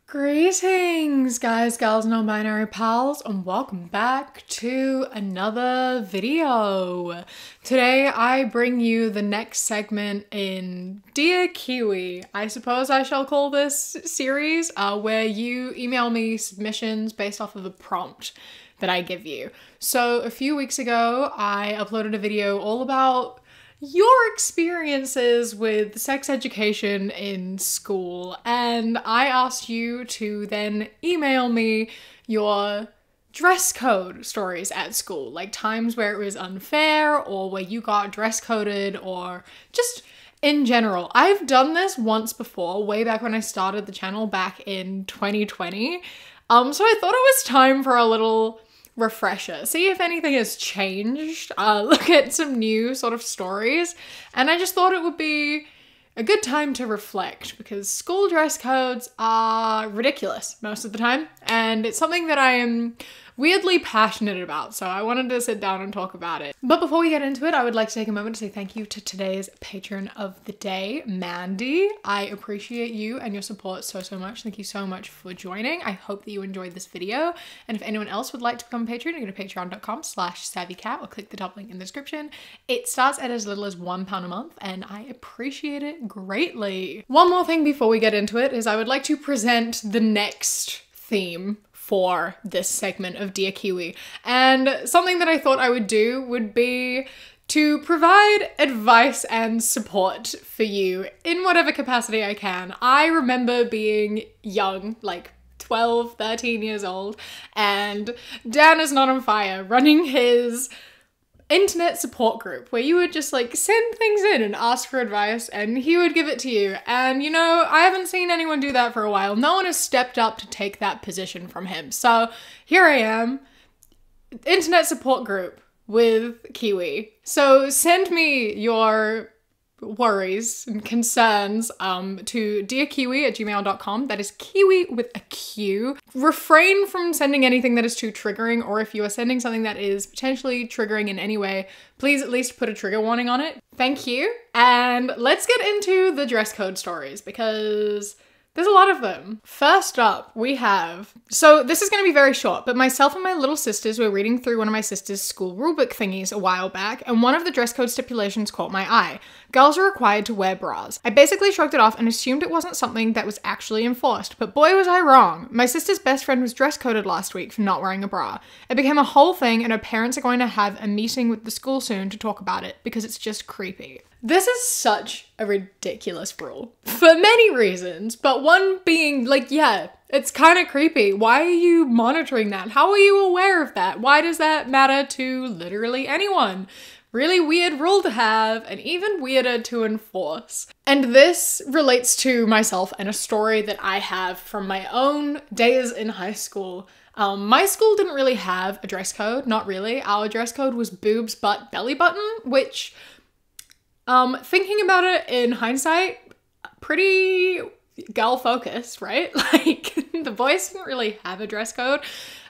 Greetings, guys, gals, non-binary pals, and welcome back to another video. Today, I bring you the next segment in Dear Kiwi. I suppose I shall call this series, where you email me submissions based off of a prompt that I give you. So a few weeks ago, I uploaded a video all about your experiences with sex education in school, and I asked you to then email me your dress code stories at school, like times where it was unfair or where you got dress coded or just in general. I've done this once before, way back when I started the channel back in 2020, so I thought it was time for a little refresher, see if anything has changed, look at some new sort of stories, and I just thought it would be a good time to reflect because school dress codes are ridiculous most of the time, and it's something that I am weirdly passionate about, so I wanted to sit down and talk about it. But before we get into it, I would like to take a moment to say thank you to today's patron of the day, Mandy. I appreciate you and your support so much. Thank you so much for joining. I hope that you enjoyed this video, and if anyone else would like to become a patron, you go to patreon.com/savvycat or click the top link in the description. It starts at as little as £1 a month, and I appreciate it greatly. One more thing before we get into it is I would like to present the next theme for this segment of Dear Kiwi. And something that I thought I would do would be to provide advice and support for you in whatever capacity I can. I remember being young, like 12, 13 years old, and Dan is not on fire, running his internet support group where you would just like send things in and ask for advice and he would give it to you. And you know, I haven't seen anyone do that for a while. No one has stepped up to take that position from him. So here I am, internet support group with Kiwi. So send me your worries and concerns to dearkiwi@gmail.com. That is Kiwi with a Q. Refrain from sending anything that is too triggering, or if you are sending something that is potentially triggering in any way, please at least put a trigger warning on it. Thank you. And let's get into the dress code stories because there's a lot of them. First up, we have, so this is going to be very short, but myself and my little sisters were reading through one of my sister's school rulebook thingies a while back, and one of the dress code stipulations caught my eye. Girls are required to wear bras. I basically shrugged it off and assumed it wasn't something that was actually enforced, but boy was I wrong. My sister's best friend was dress coded last week for not wearing a bra. It became a whole thing, and her parents are going to have a meeting with the school soon to talk about it because it's just creepy. This is such a ridiculous rule for many reasons, but one being like, yeah, it's kind of creepy. Why are you monitoring that? How are you aware of that? Why does that matter to literally anyone? Really weird rule to have, and even weirder to enforce. And this relates to myself and a story that I have from my own days in high school. My school didn't really have a dress code, not really. Our dress code was boobs, butt, belly button, which thinking about it in hindsight, pretty girl focused, right? Like the boys didn't really have a dress code,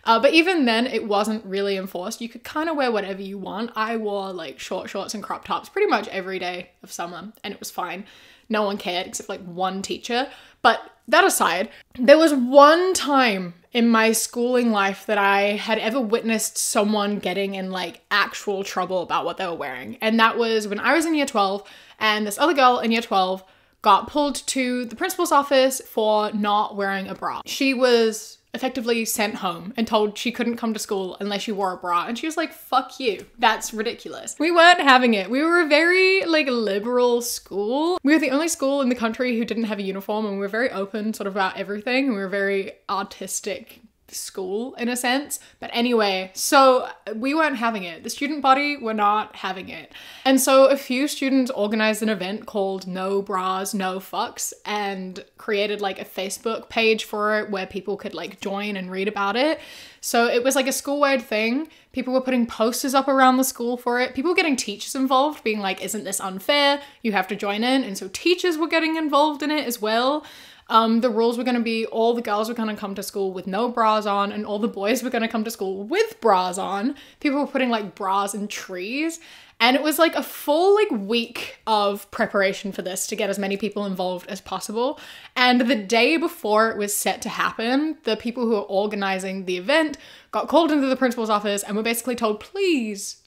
but even then it wasn't really enforced. You could kind of wear whatever you want. I wore like short shorts and crop tops pretty much every day of summer and it was fine. No one cared except like one teacher. But that aside, there was one time in my schooling life that I had ever witnessed someone getting in like actual trouble about what they were wearing. And that was when I was in year 12 and this other girl in year 12 got pulled to the principal's office for not wearing a bra. She was effectively sent home and told she couldn't come to school unless she wore a bra. And she was like, fuck you. That's ridiculous. We weren't having it. We were a very like liberal school. We were the only school in the country who didn't have a uniform, and we were very open sort of about everything. We were very artistic school in a sense. But anyway, so we weren't having it. The student body were not having it. And so a few students organized an event called No Bras, No Fucks and created like a Facebook page for it where people could like join and read about it. So it was like a school-wide thing. People were putting posters up around the school for it. People were getting teachers involved, being like, isn't this unfair? You have to join in. And so teachers were getting involved in it as well. The rules were going to be all the girls were going to come to school with no bras on and all the boys were going to come to school with bras on. People were putting like bras in trees. And it was like a full like week of preparation for this to get as many people involved as possible. And the day before it was set to happen, the people who were organizing the event got called into the principal's office and were basically told, please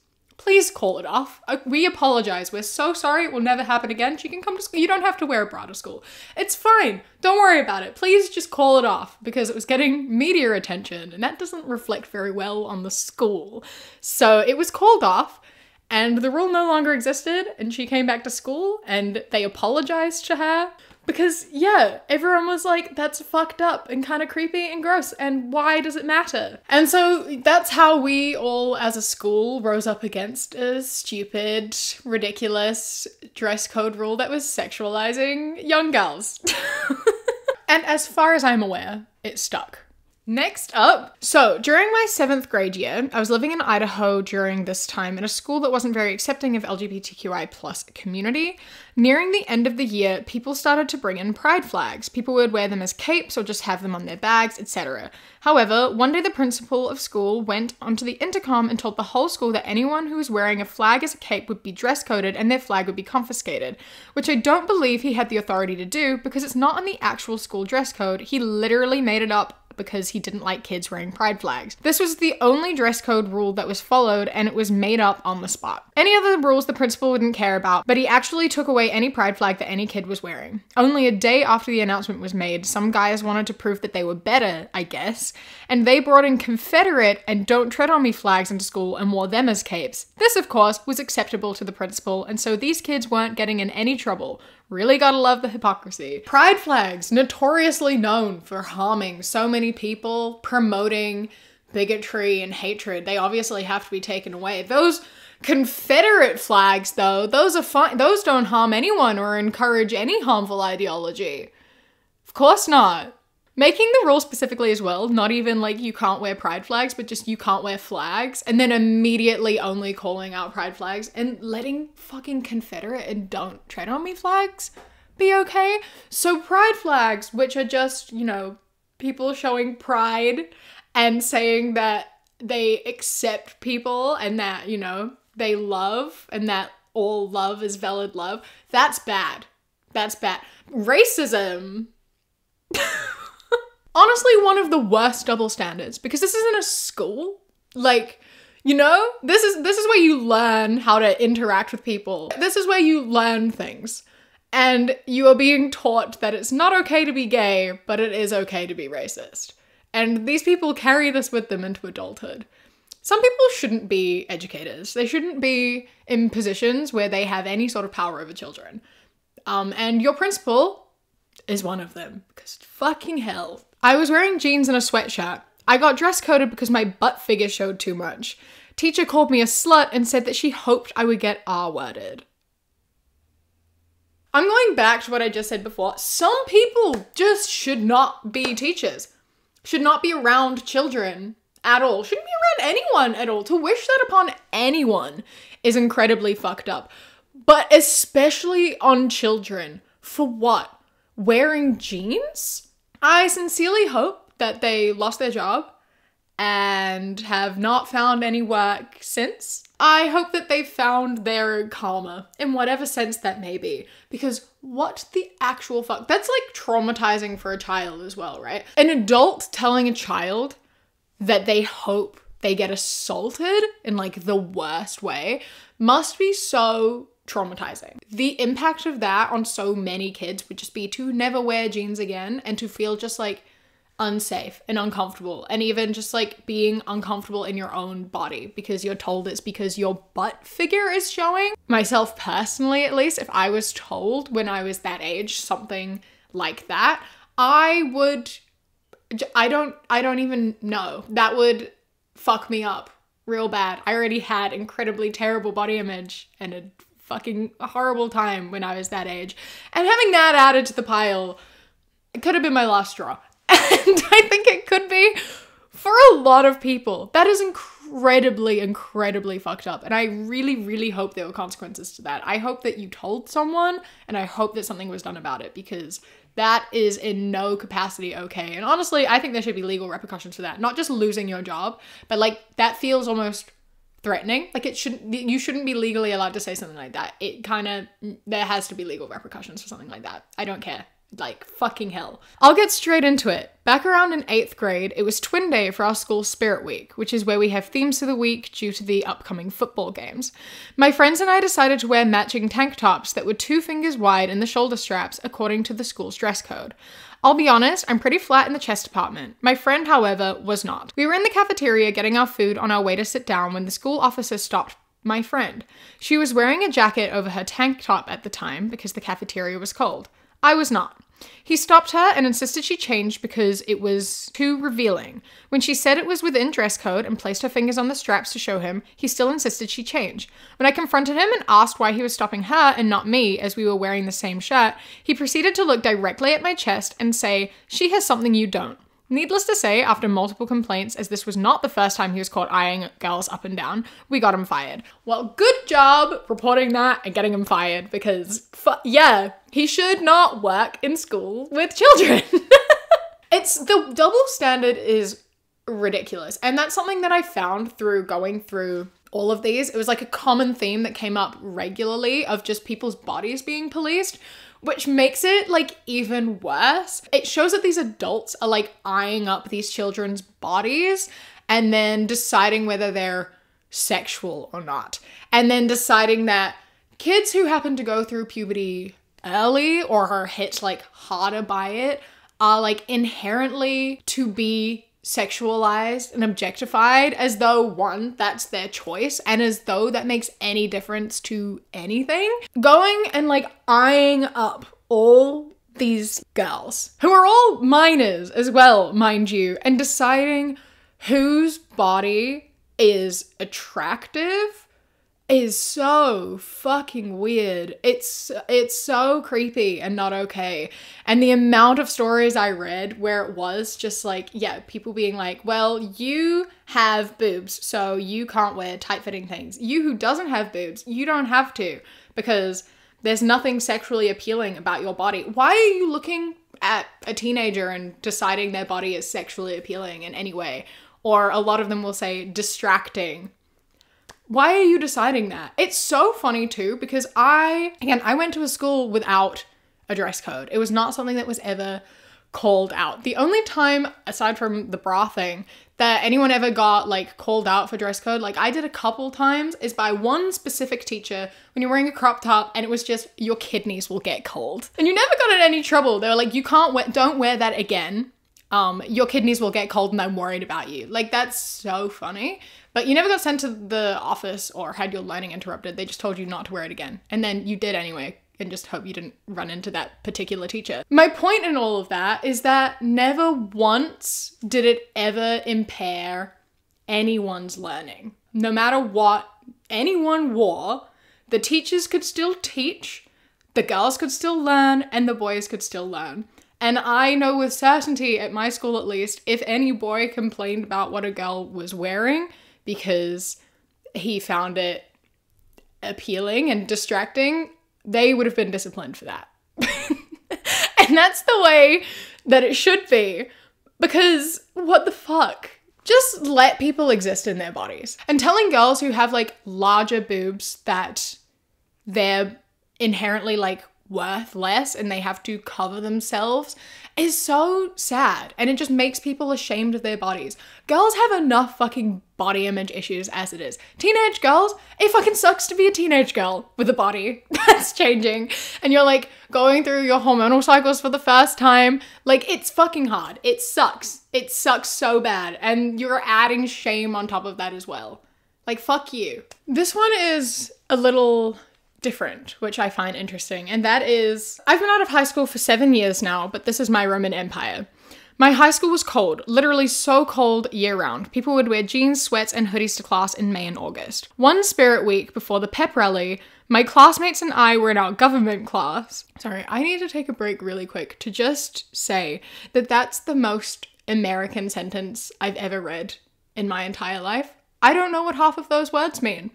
call it off. We apologize. We're so sorry. It will never happen again. She can come to school. You don't have to wear a bra to school. It's fine. Don't worry about it. Please just call it off, because it was getting media attention and that doesn't reflect very well on the school. So it was called off. And the rule no longer existed, and she came back to school and they apologized to her because, yeah, everyone was like, that's fucked up and kind of creepy and gross, and why does it matter? And so that's how we all as a school rose up against a stupid, ridiculous dress code rule that was sexualizing young girls. And as far as I'm aware, it stuck. Next up, so during my 7th grade year, I was living in Idaho during this time in a school that wasn't very accepting of LGBTQI plus community. Nearing the end of the year, people started to bring in pride flags. People would wear them as capes or just have them on their bags, etc. However, one day the principal of school went onto the intercom and told the whole school that anyone who was wearing a flag as a cape would be dress coded and their flag would be confiscated, which I don't believe he had the authority to do because it's not in the actual school dress code. He literally made it up because he didn't like kids wearing pride flags. This was the only dress code rule that was followed, and it was made up on the spot. Any other rules the principal wouldn't care about, but he actually took away any pride flag that any kid was wearing. Only a day after the announcement was made, some guys wanted to prove that they were better, I guess, and they brought in Confederate and Don't Tread on Me flags into school and wore them as capes. This, of course, was acceptable to the principal, and so these kids weren't getting in any trouble. Really gotta love the hypocrisy. Pride flags, notoriously known for harming so many people, promoting bigotry and hatred. They obviously have to be taken away. Those Confederate flags, though, those are fine. Those don't harm anyone or encourage any harmful ideology. Of course not. Making the rule specifically as well, not even like you can't wear pride flags, but just you can't wear flags, and then immediately only calling out pride flags and letting fucking Confederate and Don't Tread on Me flags be okay. So pride flags, which are just, you know, people showing pride and saying that they accept people and that, you know, they love and that all love is valid love, that's bad. That's bad. Racism. Honestly, one of the worst double standards, because this isn't a school. Like, you know, this is where you learn how to interact with people. This is where you learn things. And you are being taught that it's not okay to be gay, but it is okay to be racist. And these people carry this with them into adulthood. Some people shouldn't be educators. They shouldn't be in positions where they have any sort of power over children. And your principal is one of them, because fucking hell. I was wearing jeans and a sweatshirt. I got dress coded because my butt figure showed too much. Teacher called me a slut and said that she hoped I would get R-worded. I'm going back to what I just said before. Some people just should not be teachers. Should not be around children at all. Shouldn't be around anyone at all. To wish that upon anyone is incredibly fucked up. But especially on children. For what? Wearing jeans? I sincerely hope that they lost their job and have not found any work since. I hope that they found their karma in whatever sense that may be, because what the actual fuck? That's like traumatizing for a child as well, right? An adult telling a child that they hope they get assaulted in like the worst way must be so traumatizing. The impact of that on so many kids would just be to never wear jeans again and to feel just like unsafe and uncomfortable, and even just like being uncomfortable in your own body because you're told it's because your butt figure is showing. Myself personally, at least, if I was told when I was that age something like that, I don't even know. That would fuck me up real bad. I already had incredibly terrible body image and a fucking horrible time when I was that age. And having that added to the pile, it could have been my last straw. And I think it could be for a lot of people. That is incredibly, incredibly fucked up. And I really, really hope there were consequences to that. I hope that you told someone, and I hope that something was done about it, because that is in no capacity okay. And honestly, I think there should be legal repercussions for that. Not just losing your job, but like that feels almost threatening. Like you shouldn't be legally allowed to say something like that. There has to be legal repercussions for something like that. I don't care. Like, fucking hell. I'll get straight into it. Back around in 8th grade, it was twin day for our school spirit week, which is where we have themes for the week due to the upcoming football games. My friends and I decided to wear matching tank tops that were 2 fingers wide in the shoulder straps according to the school's dress code. I'll be honest, I'm pretty flat in the chest department. My friend, however, was not. We were in the cafeteria getting our food on our way to sit down when the school officer stopped my friend. She was wearing a jacket over her tank top at the time because the cafeteria was cold. I was not. He stopped her and insisted she change because it was too revealing. When she said it was within dress code and placed her fingers on the straps to show him, he still insisted she change. When I confronted him and asked why he was stopping her and not me as we were wearing the same shirt, he proceeded to look directly at my chest and say, "She has something you don't." Needless to say, after multiple complaints, as this was not the first time he was caught eyeing girls up and down, we got him fired. Well, good job reporting that and getting him fired because, yeah, he should not work in school with children. The double standard is ridiculous. And that's something that I found through going through all of these. It was like a common theme that came up regularly of just people's bodies being policed, which makes it like even worse. It shows that these adults are like eyeing up these children's bodies and then deciding whether they're sexual or not. And then deciding that kids who happen to go through puberty early or are hit like harder by it are like inherently to be sexualized and objectified, as though one, that's their choice, and as though that makes any difference to anything. Going and like eyeing up all these girls, who are all minors as well, mind you, and deciding whose body is attractive is so fucking weird. It's so creepy and not okay. And the amount of stories I read where it was just like, yeah, people being like, well, you have boobs, so you can't wear tight-fitting things. You who doesn't have boobs, you don't have to, because there's nothing sexually appealing about your body. Why are you looking at a teenager and deciding their body is sexually appealing in any way? Or a lot of them will say distracting. Why are you deciding that? It's so funny too, because I went to a school without a dress code. It was not something that was ever called out. The only time, aside from the bra thing, that anyone ever got like called out for dress code, like I did a couple times, is by one specific teacher when you're wearing a crop top and it was just, your kidneys will get cold. And you never got in any trouble. They were like, don't wear that again. Your kidneys will get cold and I'm worried about you. Like, that's so funny. But you never got sent to the office or had your learning interrupted. They just told you not to wear it again. And then you did anyway, and just hope you didn't run into that particular teacher. My point in all of that is that never once did it ever impair anyone's learning. No matter what anyone wore, the teachers could still teach, the girls could still learn, and the boys could still learn. And I know with certainty, at my school at least, if any boy complained about what a girl was wearing because he found it appealing and distracting, they would have been disciplined for that. And that's the way that it should be, because what the fuck? Just let people exist in their bodies. And telling girls who have like larger boobs that they're inherently like worth less and they have to cover themselves is so sad, and it just makes people ashamed of their bodies. Girls have enough fucking body image issues as it is. Teenage girls, it fucking sucks to be a teenage girl with a body that's changing and you're like going through your hormonal cycles for the first time. Like, it's fucking hard. It sucks. It sucks so bad, and you're adding shame on top of that as well. Like, fuck you. This one is a little different, which I find interesting, and that is, I've been out of high school for 7 years now, but this is my Roman Empire. My high school was cold, literally so cold year round. People would wear jeans, sweats, and hoodies to class in May and August. One spirit week before the pep rally, my classmates and I were in our government class. Sorry, I need to take a break really quick to just say that that's the most American sentence I've ever read in my entire life. I don't know what half of those words mean.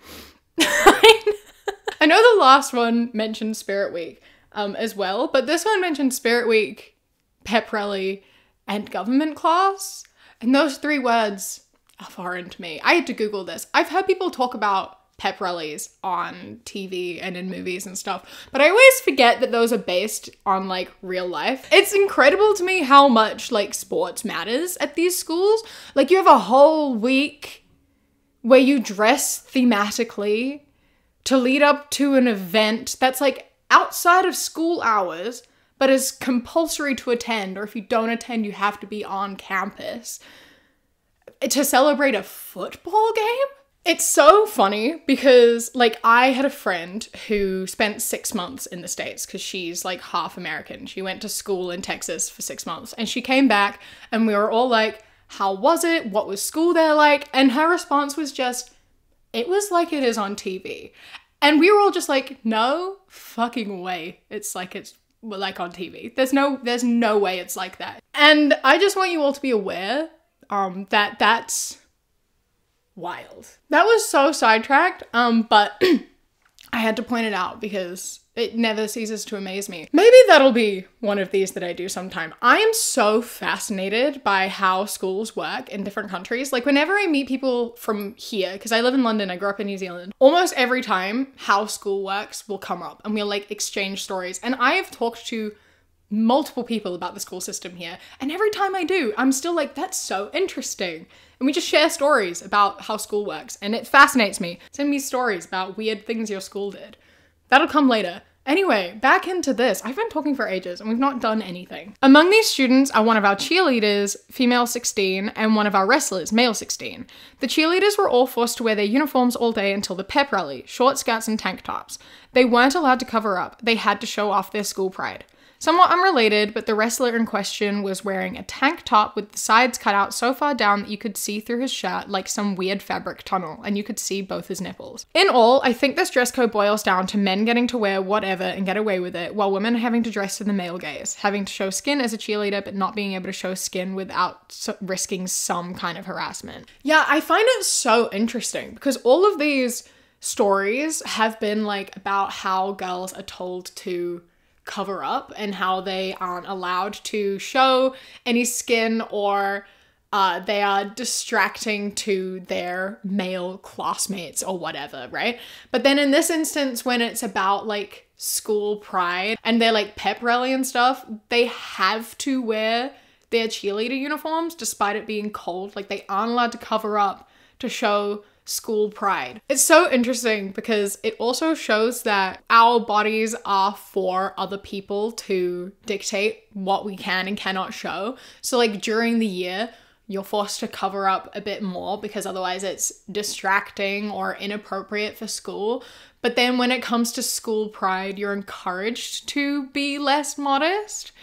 I know the last one mentioned Spirit Week. as well. But this one mentioned Spirit Week, pep rally, and government class. And those 3 words are foreign to me. I had to Google this. I've heard people talk about pep rallies on TV and in movies and stuff, but I always forget that those are based on like real life. It's incredible to me how much like sports matters at these schools. Like you have a whole week where you dress thematically to lead up to an event that's like outside of school hours, but is compulsory to attend, or if you don't attend, you have to be on campus to celebrate a football game. It's so funny because like I had a friend who spent 6 months in the States because she's like half American. She went to school in Texas for 6 months and she came back and we were all like, how was it? What was school there like? And her response was just, it was like it is on TV. And we were all just like, no fucking way. It's like on TV. There's no way it's like that. And I just want you all to be aware that that's wild. That was so sidetracked, but I had to point it out because it never ceases to amaze me. Maybe that'll be one of these that I do sometime. I am so fascinated by how schools work in different countries. Like whenever I meet people from here, because I live in London, I grew up in New Zealand, almost every time how school works will come up and we'll like exchange stories. And I have talked to multiple people about the school system here, and every time I do, I'm still like, that's so interesting. And we just share stories about how school works, and it fascinates me. Send me stories about weird things your school did. That'll come later. Anyway, back into this. I've been talking for ages and we've not done anything. Among these students are one of our cheerleaders, female 16, and one of our wrestlers, male 16. The cheerleaders were all forced to wear their uniforms all day until the pep rally, short skirts and tank tops. They weren't allowed to cover up. They had to show off their school pride. Somewhat unrelated, but the wrestler in question was wearing a tank top with the sides cut out so far down that you could see through his shirt like some weird fabric tunnel, and you could see both his nipples. In all, I think this dress code boils down to men getting to wear whatever and get away with it, while women having to dress to the male gaze, having to show skin as a cheerleader, but not being able to show skin without risking some kind of harassment. Yeah, I find it so interesting because all of these stories have been like about how girls are told to cover up and how they aren't allowed to show any skin, or they are distracting to their male classmates or whatever, right? But then in this instance, when it's about like school pride and they're like pep rally and stuff, they have to wear their cheerleader uniforms despite it being cold. Like they aren't allowed to cover up to show school pride. It's so interesting because it also shows that our bodies are for other people to dictate what we can and cannot show. So like during the year, you're forced to cover up a bit more because otherwise it's distracting or inappropriate for school. But then when it comes to school pride, you're encouraged to be less modest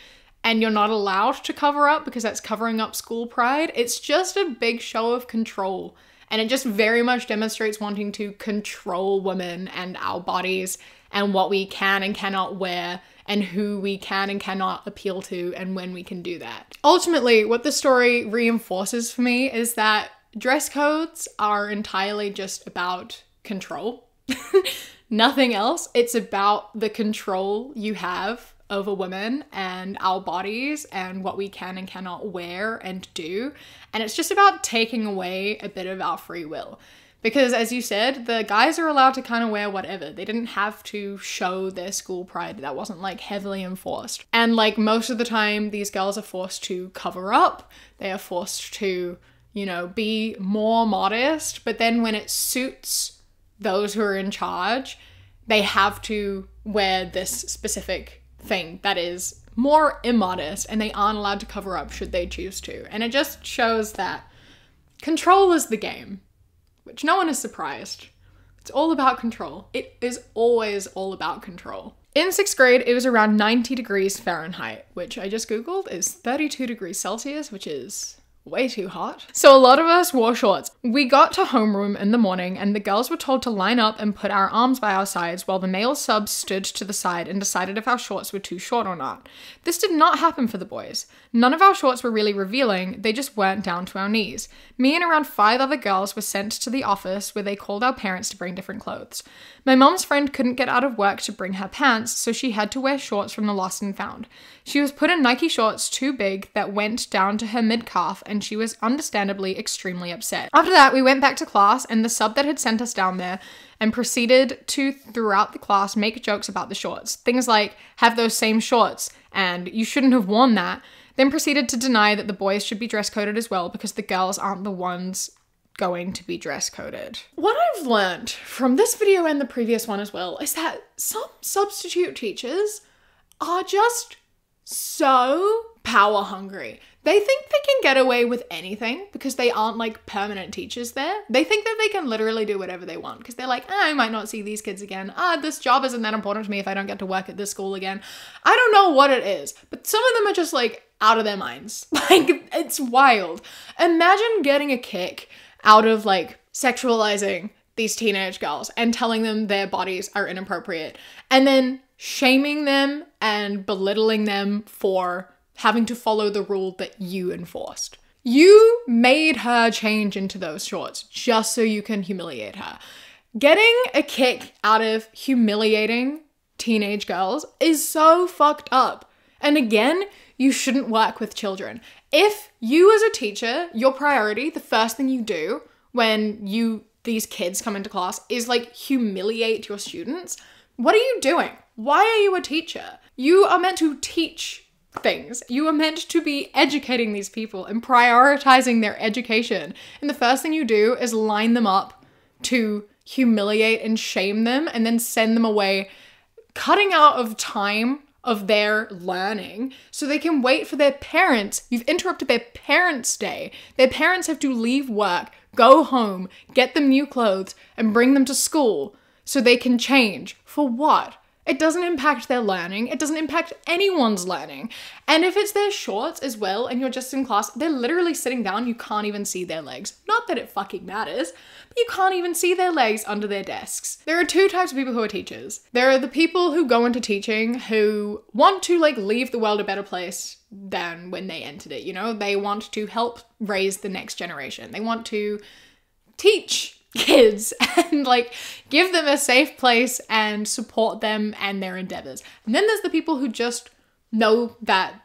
and you're not allowed to cover up because that's covering up school pride. It's just a big show of control. And it just very much demonstrates wanting to control women and our bodies and what we can and cannot wear and who we can and cannot appeal to and when we can do that. Ultimately, what the story reinforces for me is that dress codes are entirely just about control. Nothing else. It's about the control you have over women and our bodies and what we can and cannot wear and do. And it's just about taking away a bit of our free will. Because as you said, the guys are allowed to kind of wear whatever. They didn't have to show their school pride. That wasn't like heavily enforced. And like most of the time, these girls are forced to cover up. They are forced to, you know, be more modest. But then when it suits those who are in charge, they have to wear this specific thing that is more immodest and they aren't allowed to cover up should they choose to. And it just shows that control is the game, which no one is surprised. It's all about control. It is always all about control. In 6th grade, it was around 90 degrees Fahrenheit, which I just Googled is 32 degrees Celsius, which is way too hot. So a lot of us wore shorts. We got to homeroom in the morning and the girls were told to line up and put our arms by our sides while the male subs stood to the side and decided if our shorts were too short or not. This did not happen for the boys. None of our shorts were really revealing, they just weren't down to our knees. Me and around 5 other girls were sent to the office where they called our parents to bring different clothes. My mom's friend couldn't get out of work to bring her pants, so she had to wear shorts from the Lost and Found. She was put in Nike shorts too big that went down to her mid-calf, and she was understandably extremely upset. After that, we went back to class, and the sub that had sent us down there and proceeded to, throughout the class, make jokes about the shorts. Things like, have those same shorts, and you shouldn't have worn that. Then proceeded to deny that the boys should be dress coded as well because the girls aren't the ones going to be dress coded. What I've learned from this video and the previous one as well is that some substitute teachers are just so power hungry. They think they can get away with anything because they aren't like permanent teachers there. They think that they can literally do whatever they want because they're like, I might not see these kids again. This job isn't that important to me if I don't get to work at this school again. I don't know what it is, but some of them are just like out of their minds. Like, it's wild. Imagine getting a kick out of like sexualizing these teenage girls and telling them their bodies are inappropriate and then shaming them and belittling them for having to follow the rule that you enforced. You made her change into those shorts just so you can humiliate her. Getting a kick out of humiliating teenage girls is so fucked up. And again, you shouldn't work with children. If you as a teacher, your priority, the first thing you do when these kids come into class is like humiliate your students, what are you doing? Why are you a teacher? You are meant to teach things. You are meant to be educating these people and prioritizing their education. And the first thing you do is line them up to humiliate and shame them and then send them away, cutting out of time of their learning so they can wait for their parents. You've interrupted their parents' day. Their parents have to leave work, go home, get them new clothes, and bring them to school so they can change. For what? It doesn't impact their learning. It doesn't impact anyone's learning. And if it's their shorts as well and you're just in class, they're literally sitting down, you can't even see their legs. Not that it fucking matters, but you can't even see their legs under their desks. There are 2 types of people who are teachers. There are the people who go into teaching who want to like leave the world a better place than when they entered it, you know? They want to help raise the next generation. They want to teach kids and like give them a safe place and support them and their endeavors. And then there's the people who just know that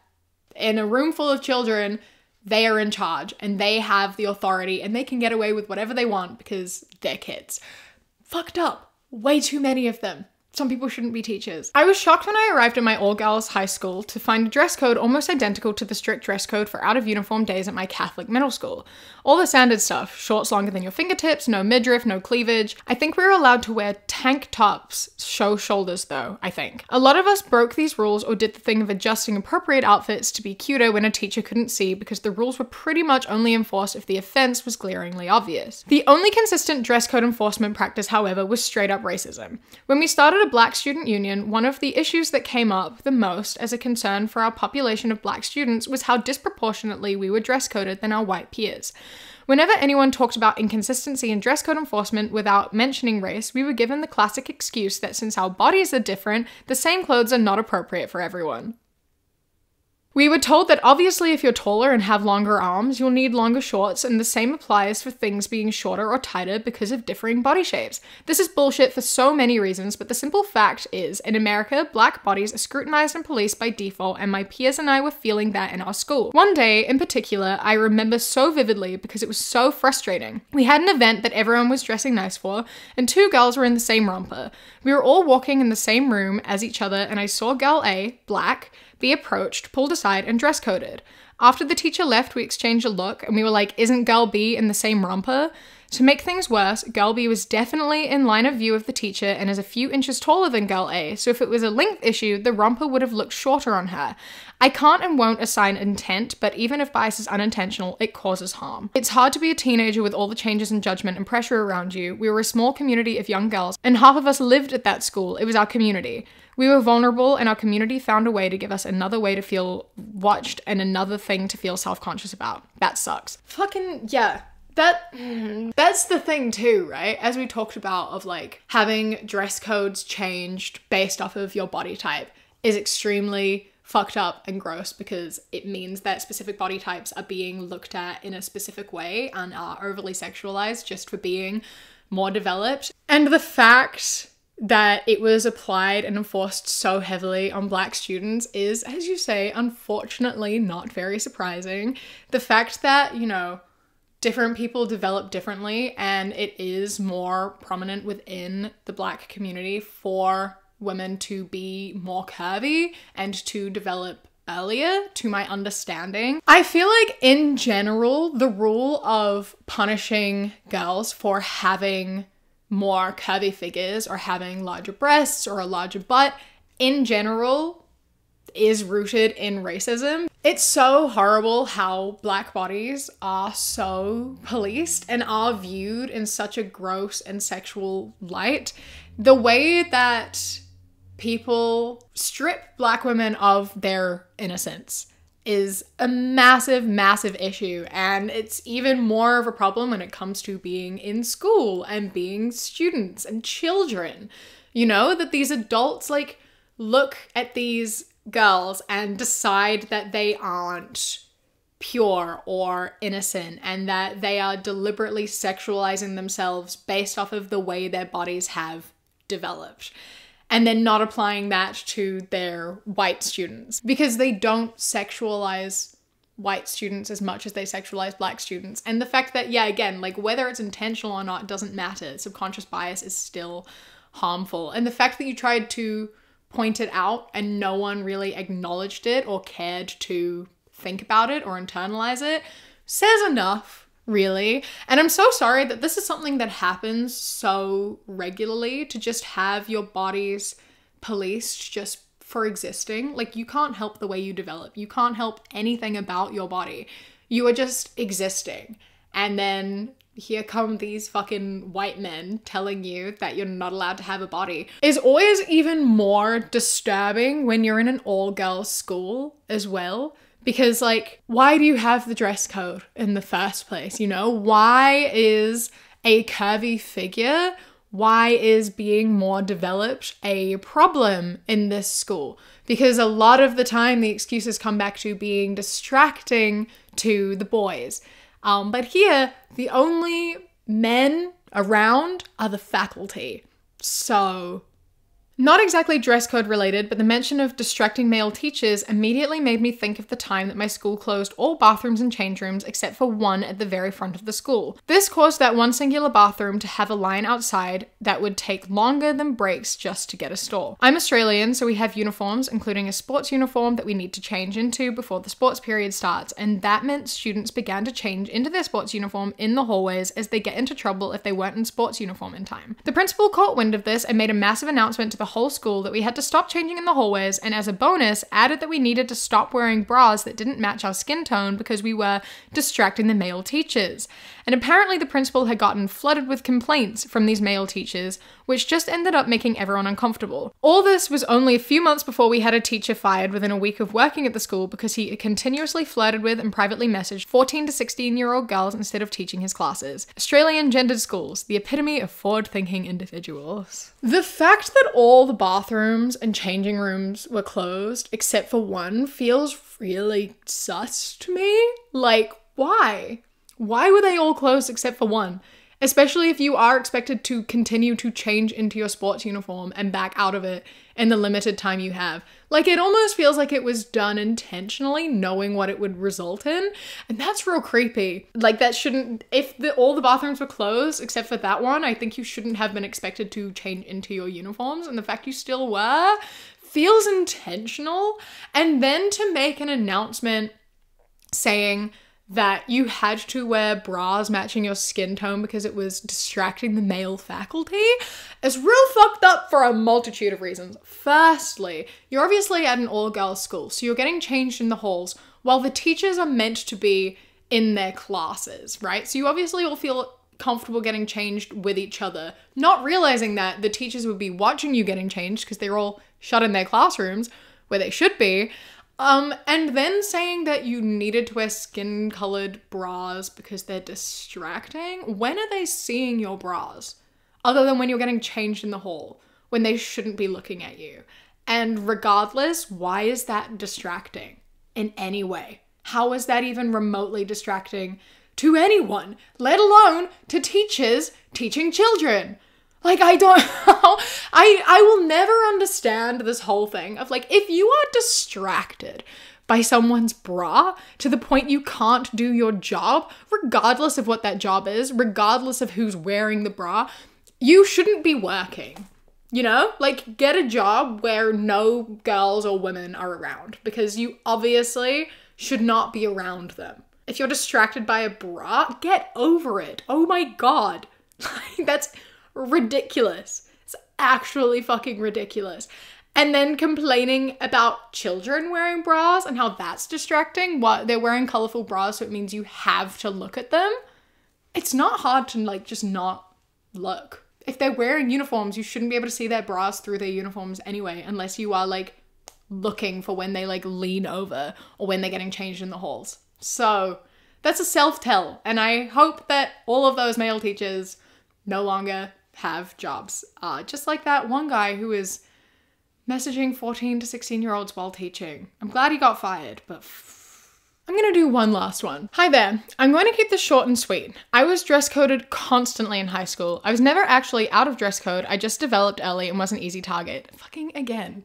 in a room full of children, they are in charge and they have the authority and they can get away with whatever they want because they're kids. Fucked up. Way too many of them. Some people shouldn't be teachers. I was shocked when I arrived at my all-girls high school to find a dress code almost identical to the strict dress code for out-of-uniform days at my Catholic middle school. All the standard stuff, shorts longer than your fingertips, no midriff, no cleavage. I think we were allowed to wear tank tops, show shoulders though, I think. A lot of us broke these rules or did the thing of adjusting appropriate outfits to be cuter when a teacher couldn't see because the rules were pretty much only enforced if the offense was glaringly obvious. The only consistent dress code enforcement practice, however, was straight up racism. When we started a Black student union, one of the issues that came up the most as a concern for our population of Black students was how disproportionately we were dress coded than our white peers. Whenever anyone talked about inconsistency in dress code enforcement without mentioning race, we were given the classic excuse that since our bodies are different, the same clothes are not appropriate for everyone. We were told that obviously if you're taller and have longer arms, you'll need longer shorts, and the same applies for things being shorter or tighter because of differing body shapes. This is bullshit for so many reasons, but the simple fact is, in America, Black bodies are scrutinized and policed by default, and my peers and I were feeling that in our school. One day, in particular, I remember so vividly because it was so frustrating. We had an event that everyone was dressing nice for, and 2 girls were in the same romper. We were all walking in the same room as each other, and I saw girl A, Black, be approached, pulled aside, and dress coded. After the teacher left, we exchanged a look and we were like, isn't girl B in the same romper? To make things worse, Girl B was definitely in line of view of the teacher and is a few inches taller than Girl A, so if it was a length issue, the romper would have looked shorter on her. I can't and won't assign intent, but even if bias is unintentional, it causes harm. It's hard to be a teenager with all the changes in judgment and pressure around you. We were a small community of young girls, and half of us lived at that school. It was our community. We were vulnerable, and our community found a way to give us another way to feel watched and another thing to feel self-conscious about. That sucks. Fucking, yeah. That's the thing too, right? As we talked about, of like having dress codes changed based off of your body type is extremely fucked up and gross, because it means that specific body types are being looked at in a specific way and are overly sexualized just for being more developed. And the fact that it was applied and enforced so heavily on Black students is, as you say, unfortunately not very surprising. The fact that, you know, different people develop differently, and it is more prominent within the Black community for women to be more curvy and to develop earlier, to my understanding. I feel like in general, the rule of punishing girls for having more curvy figures or having larger breasts or a larger butt in general is rooted in racism. It's so horrible how Black bodies are so policed and are viewed in such a gross and sexual light. The way that people strip Black women of their innocence is a massive, massive issue. And it's even more of a problem when it comes to being in school and being students and children. You know, that these adults like look at these girls and decide that they aren't pure or innocent, and that they are deliberately sexualizing themselves based off of the way their bodies have developed, and then not applying that to their white students, because they don't sexualize white students as much as they sexualize Black students. And the fact that, yeah, again, like whether it's intentional or not doesn't matter. Subconscious bias is still harmful. And the fact that you tried to point it out and no one really acknowledged it or cared to think about it or internalize it says enough, really. And I'm so sorry that this is something that happens so regularly, to just have your bodies policed just for existing. Like, you can't help the way you develop. You can't help anything about your body. You are just existing. And then here come these fucking white men telling you that you're not allowed to have a body. Is always even more disturbing when you're in an all-girls school as well. Because, like, why do you have the dress code in the first place, you know? Why is a curvy figure, why is being more developed a problem in this school? Because a lot of the time the excuses come back to being distracting to the boys. But here, the only men around are the faculty. So, not exactly dress code related, but the mention of distracting male teachers immediately made me think of the time that my school closed all bathrooms and change rooms except for one at the very front of the school. This caused that one singular bathroom to have a line outside that would take longer than breaks just to get a stall. I'm Australian, so we have uniforms, including a sports uniform that we need to change into before the sports period starts, and that meant students began to change into their sports uniform in the hallways, as they get into trouble if they weren't in sports uniform in time. The principal caught wind of this and made a massive announcement to the whole school that we had to stop changing in the hallways, and as a bonus added that we needed to stop wearing bras that didn't match our skin tone because we were distracting the male teachers. And apparently the principal had gotten flooded with complaints from these male teachers, which just ended up making everyone uncomfortable. All this was only a few months before we had a teacher fired within a week of working at the school because he continuously flirted with and privately messaged 14 to 16-year-old girls instead of teaching his classes. Australian gendered schools, the epitome of forward-thinking individuals. The fact that all the bathrooms and changing rooms were closed except for one feels really sus to me. Like, why? Why were they all closed except for one? Especially if you are expected to continue to change into your sports uniform and back out of it in the limited time you have. Like, it almost feels like it was done intentionally, knowing what it would result in. And that's real creepy. Like, that shouldn't, if all the bathrooms were closed except for that one, I think you shouldn't have been expected to change into your uniforms. And the fact you still were feels intentional. And then to make an announcement saying that you had to wear bras matching your skin tone because it was distracting the male faculty is real fucked up for a multitude of reasons. Firstly, you're obviously at an all-girls school, so you're getting changed in the halls while the teachers are meant to be in their classes, right? So you obviously all feel comfortable getting changed with each other, not realizing that the teachers would be watching you getting changed because they're all shut in their classrooms where they should be. And then saying that you needed to wear skin-colored bras because they're distracting. When are they seeing your bras? Other than when you're getting changed in the hall, when they shouldn't be looking at you. And regardless, why is that distracting in any way? How is that even remotely distracting to anyone, let alone to teachers teaching children? Like, I don't know. I will never understand this whole thing of like, if you are distracted by someone's bra to the point you can't do your job, regardless of what that job is, regardless of who's wearing the bra, you shouldn't be working. You know, like, get a job where no girls or women are around because you obviously should not be around them. If you're distracted by a bra, get over it. Oh my God. That's ridiculous. It's actually fucking ridiculous. And then complaining about children wearing bras and how that's distracting. What, they're wearing colorful bras, so it means you have to look at them. It's not hard to like just not look. If they're wearing uniforms, you shouldn't be able to see their bras through their uniforms anyway, unless you are like looking for when they like lean over or when they're getting changed in the halls. So that's a self-tell. And I hope that all of those male teachers no longer have jobs. Just like that one guy who is messaging 14 to 16-year-olds while teaching. I'm glad he got fired, but I'm gonna do one last one. Hi there. I'm going to keep this short and sweet. I was dress coded constantly in high school. I was never actually out of dress code. I just developed early and was an easy target. Fucking again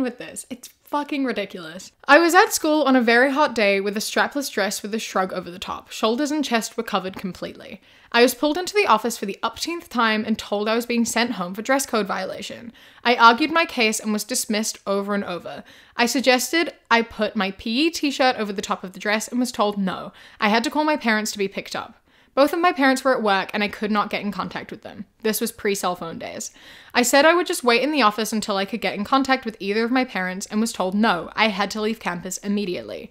with this. It's fucking ridiculous. I was at school on a very hot day with a strapless dress with a shrug over the top. Shoulders and chest were covered completely. I was pulled into the office for the upteenth time and told I was being sent home for dress code violation. I argued my case and was dismissed over and over. I suggested I put my PE t-shirt over the top of the dress and was told no. I had to call my parents to be picked up. Both of my parents were at work and I could not get in contact with them. This was pre-cell phone days. I said I would just wait in the office until I could get in contact with either of my parents and was told no, I had to leave campus immediately.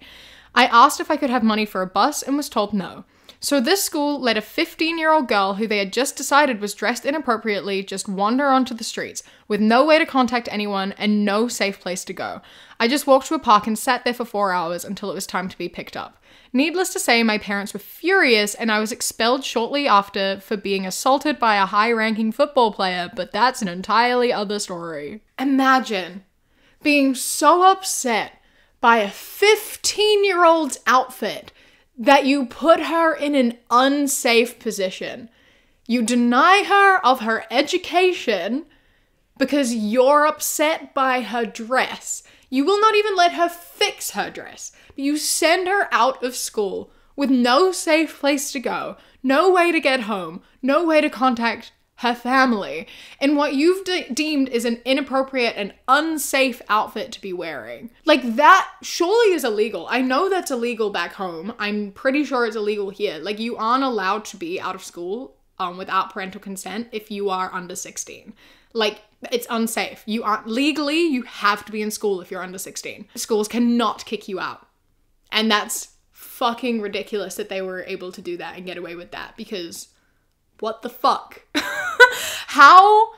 I asked if I could have money for a bus and was told no. So this school let a 15-year-old girl who they had just decided was dressed inappropriately just wander onto the streets with no way to contact anyone and no safe place to go. I just walked to a park and sat there for 4 hours until it was time to be picked up. Needless to say, my parents were furious and I was expelled shortly after for being assaulted by a high-ranking football player, but that's an entirely other story. Imagine being so upset by a 15-year-old's outfit that you put her in an unsafe position. You deny her of her education because you're upset by her dress. You will not even let her fix her dress. You send her out of school with no safe place to go, no way to get home, no way to contact her family, in what you've deemed is an inappropriate and unsafe outfit to be wearing. Like, that surely is illegal. I know that's illegal back home. I'm pretty sure it's illegal here. Like, you aren't allowed to be out of school without parental consent if you are under 16. Like, it's unsafe. You aren't legally, you have to be in school if you're under 16. Schools cannot kick you out. And that's fucking ridiculous that they were able to do that and get away with that, because what the fuck? How?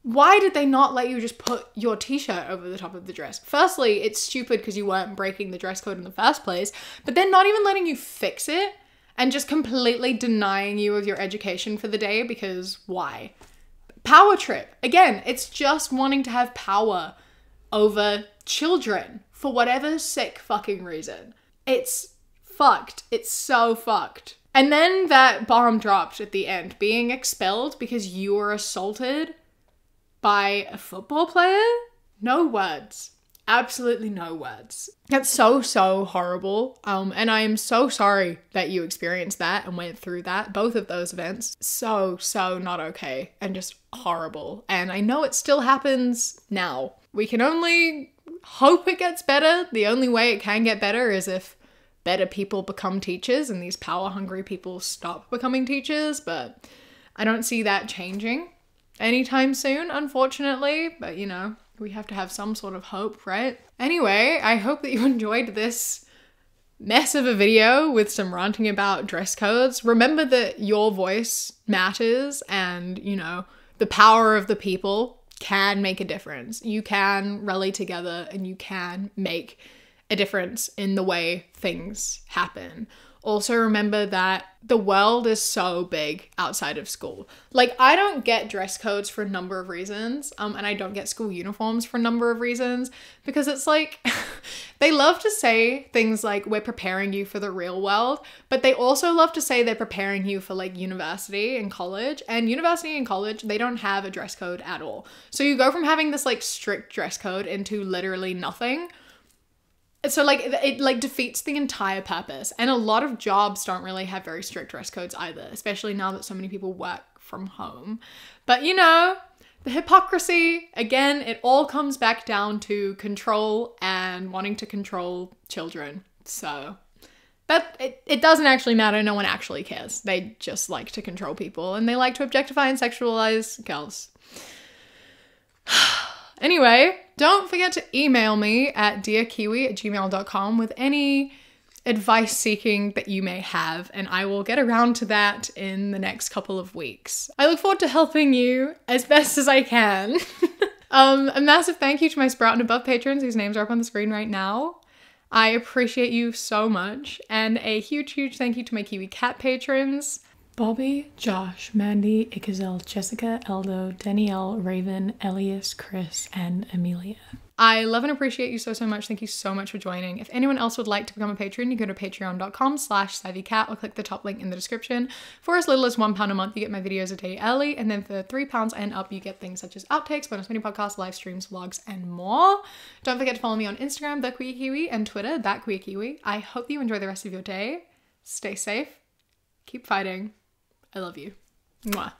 Why did they not let you just put your t-shirt over the top of the dress? Firstly, it's stupid because you weren't breaking the dress code in the first place, but then not even letting you fix it and just completely denying you of your education for the day because why? Power trip. Again, it's just wanting to have power over children for whatever sick fucking reason. It's fucked. It's so fucked. And then that bomb dropped at the end, being expelled because you were assaulted by a football player? No words. Absolutely no words. That's so horrible. And I am so sorry that you experienced that and went through that. Both of those events. So not okay and just horrible. And I know it still happens now. We can only hope it gets better. The only way it can get better is if better people become teachers and these power hungry people stop becoming teachers, but I don't see that changing anytime soon, unfortunately. But you know, we have to have some sort of hope, right? Anyway, I hope that you enjoyed this mess of a video with some ranting about dress codes. Remember that your voice matters, and you know, the power of the people can make a difference. You can rally together and you can make a difference in the way things happen. Also remember that the world is so big outside of school. Like, I don't get dress codes for a number of reasons, and I don't get school uniforms for a number of reasons, because it's like, they love to say things like, we're preparing you for the real world, but they also love to say they're preparing you for like university and college, and university and college, they don't have a dress code at all. So you go from having this like strict dress code into literally nothing. So like it like defeats the entire purpose. And a lot of jobs don't really have very strict dress codes either, especially now that so many people work from home. But you know, the hypocrisy, again, it all comes back down to control and wanting to control children. So but it doesn't actually matter. No one actually cares. They just like to control people, and they like to objectify and sexualize girls. Anyway, don't forget to email me at dearkiwi@gmail.com with any advice seeking that you may have, and I will get around to that in the next couple of weeks. I look forward to helping you as best as I can. A massive thank you to my Sprout and Above patrons whose names are up on the screen right now. I appreciate you so much. And a huge, huge thank you to my Kiwi Cat patrons. Bobby, Josh, Mandy, Ikazel, Jessica, Eldo, Danielle, Raven, Elias, Chris, and Amelia. I love and appreciate you so, so much. Thank you so much for joining. If anyone else would like to become a patron, you go to patreon.com/savvycat or click the top link in the description. For as little as £1 a month, you get my videos a day early. And then for £3 and up, you get things such as outtakes, bonus mini podcasts, live streams, vlogs, and more. Don't forget to follow me on Instagram, @TheQueerKiwi, and Twitter, @QueerKiwi. I hope you enjoy the rest of your day. Stay safe. Keep fighting. I love you. Mwah.